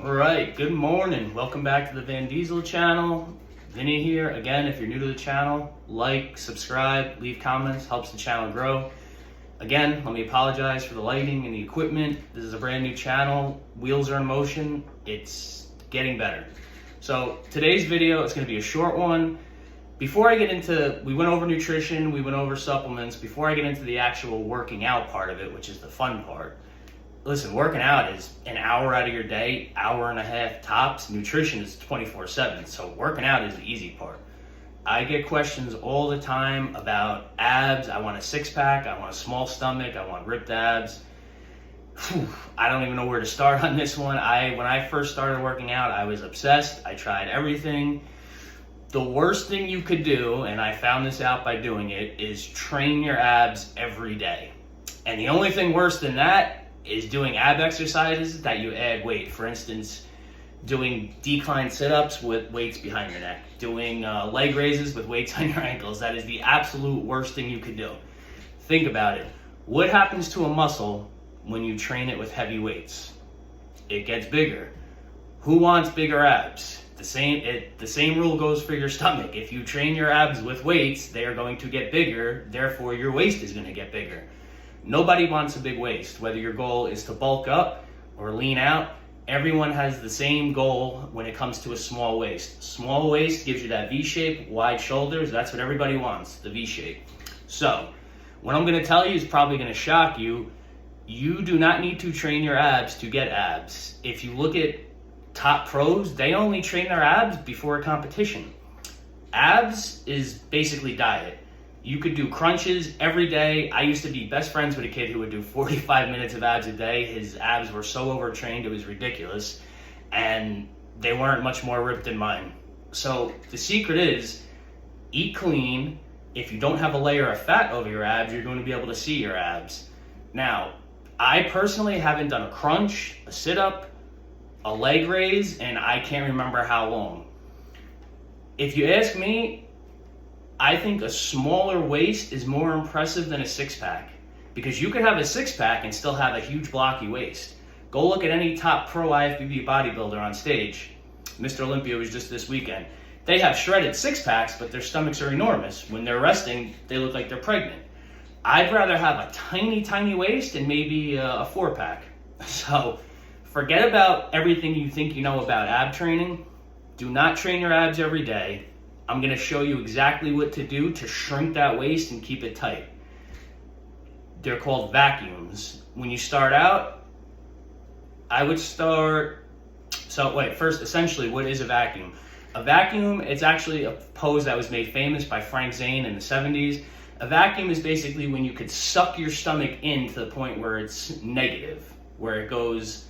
All right, good morning. Welcome back to the Van Diesel channel. Vinny here. Again, if you're new to the channel, like, subscribe, leave comments, helps the channel grow. Again, let me apologize for the lighting and the equipment. This is a brand new channel. Wheels are in motion. It's getting better. So today's video is going to be a short one. Before I get into, we went over nutrition, we went over supplements. Before I get into the actual working out part of it, which is the fun part, listen, working out is an hour out of your day, hour and a half tops. Nutrition is 24/7, so working out is the easy part. I get questions all the time about abs. I want a six-pack, I want a small stomach, I want ripped abs. I don't even know where to start on this one. When I first started working out, I was obsessed. I tried everything. The worst thing you could do, and I found this out by doing it, is train your abs every day. And the only thing worse than that is doing ab exercises that you add weight. For instance, doing decline sit-ups with weights behind your neck, doing leg raises with weights on your ankles. That is the absolute worst thing you could do. Think about it. What happens to a muscle when you train it with heavy weights? It gets bigger. Who wants bigger abs? The same rule goes for your stomach. If you train your abs with weights, they are going to get bigger, therefore your waist is going to get bigger. Nobody wants a big waist. Whether your goal is to bulk up or lean out, everyone has the same goal when it comes to a small waist. Small waist gives you that V shape, wide shoulders. That's what everybody wants, the V shape. So, what I'm going to tell you is probably going to shock you. You do not need to train your abs to get abs. If you look at top pros, they only train their abs before a competition. Abs is basically diet. You could do crunches every day. I used to be best friends with a kid who would do 45 minutes of abs a day. His abs were so overtrained, it was ridiculous. And they weren't much more ripped than mine. So the secret is, eat clean. If you don't have a layer of fat over your abs, you're going to be able to see your abs. Now, I personally haven't done a crunch, a sit-up, a leg raise, and I can't remember how long. If you ask me, I think a smaller waist is more impressive than a six-pack, because you could have a six-pack and still have a huge blocky waist. Go look at any top pro IFBB bodybuilder on stage. Mr. Olympia was just this weekend. They have shredded six-packs, but their stomachs are enormous. When they're resting, they look like they're pregnant. I'd rather have a tiny, tiny waist and maybe a four-pack. So forget about everything you think you know about ab training. Do not train your abs every day. I'm going to show you exactly what to do to shrink that waist and keep it tight. They're called vacuums. When you start out, I would start... First, essentially, what is a vacuum? A vacuum, it's actually a pose that was made famous by Frank Zane in the 70s. A vacuum is basically when you could suck your stomach in to the point where it's negative, where it goes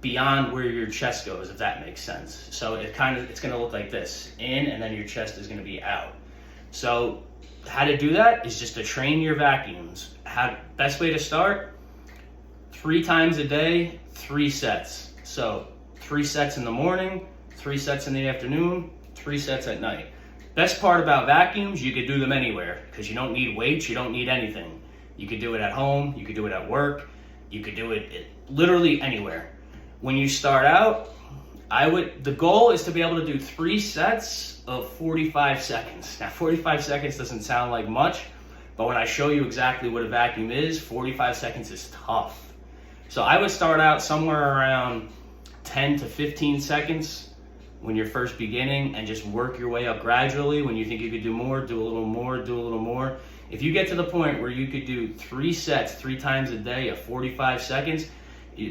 beyond where your chest goes, if that makes sense. So it's going to look like this, in, and then your chest is going to be out. So how to do that is just to train your vacuums. Best way to start, 3 times a day, 3 sets. So 3 sets in the morning, 3 sets in the afternoon, 3 sets at night. Best part about vacuums, you could do them anywhere, because you don't need weights, you don't need anything. You could do it at home, you could do it at work, you could do it literally anywhere. When you start out, the goal is to be able to do 3 sets of 45 seconds. Now, 45 seconds doesn't sound like much, but when I show you exactly what a vacuum is, 45 seconds is tough. So I would start out somewhere around 10 to 15 seconds when you're first beginning, and just work your way up gradually. When you think you could do more, do a little more, do a little more. If you get to the point where you could do 3 sets 3 times a day of 45 seconds,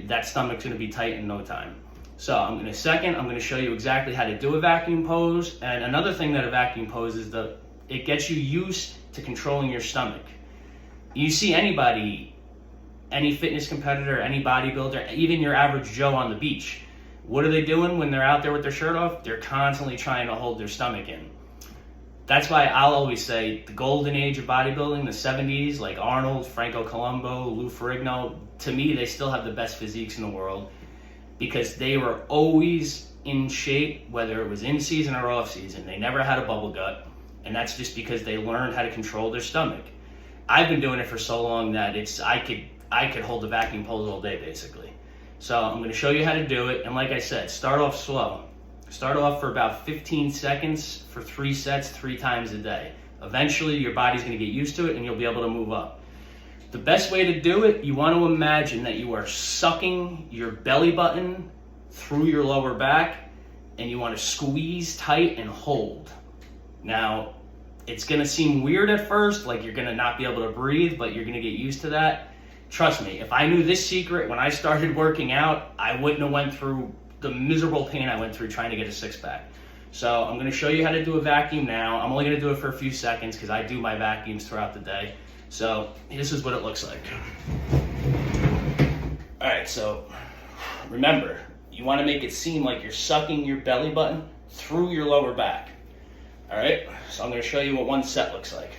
that stomach's going to be tight in no time. So in a second, I'm going to show you exactly how to do a vacuum pose. And another thing that a vacuum pose is it gets you used to controlling your stomach. You see anybody, any fitness competitor, any bodybuilder, even your average Joe on the beach, what are they doing when they're out there with their shirt off? They're constantly trying to hold their stomach in. That's why I'll always say the golden age of bodybuilding, the 70s, like Arnold, Franco Columbu, Lou Ferrigno, to me, they still have the best physiques in the world, because they were always in shape, whether it was in season or off season. They never had a bubble gut, and that's just because they learned how to control their stomach. I've been doing it for so long that I could hold the vacuum pose all day, basically. So I'm going to show you how to do it. And like I said, start off slow. Start off for about 15 seconds for 3 sets, 3 times a day. Eventually, your body's going to get used to it and you'll be able to move up. The best way to do it, you want to imagine that you are sucking your belly button through your lower back, and you want to squeeze tight and hold. Now, it's going to seem weird at first, like you're going to not be able to breathe, but you're going to get used to that. Trust me, if I knew this secret when I started working out, I wouldn't have went through the miserable pain I went through trying to get a six-pack. So I'm going to show you how to do a vacuum now. I'm only going to do it for a few seconds because I do my vacuums throughout the day. So this is what it looks like. All right, so remember, you want to make it seem like you're sucking your belly button through your lower back. All right, so I'm going to show you what 1 set looks like.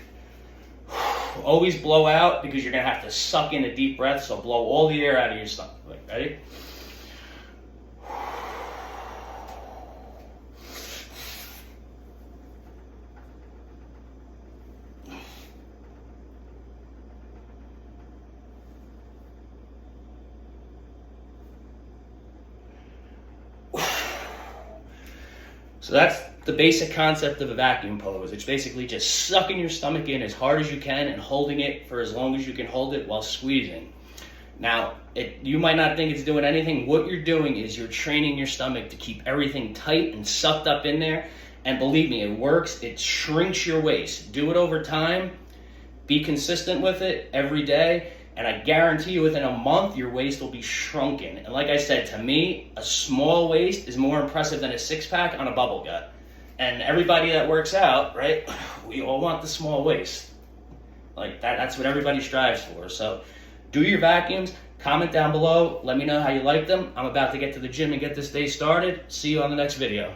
Always blow out because you're going to have to suck in a deep breath, so blow all the air out of your stomach. Ready? So that's the basic concept of a vacuum pose. It's basically just sucking your stomach in as hard as you can and holding it for as long as you can hold it while squeezing. Now, you might not think it's doing anything. What you're doing is you're training your stomach to keep everything tight and sucked up in there. And believe me, it works. It shrinks your waist. Do it over time. Be consistent with it every day. And I guarantee you within a month, your waist will be shrunken. And like I said, to me, a small waist is more impressive than a six-pack on a bubble gut. And everybody that works out, right, we all want the small waist. Like that's what everybody strives for. So do your vacuums, comment down below, let me know how you like them. I'm about to get to the gym and get this day started. See you on the next video.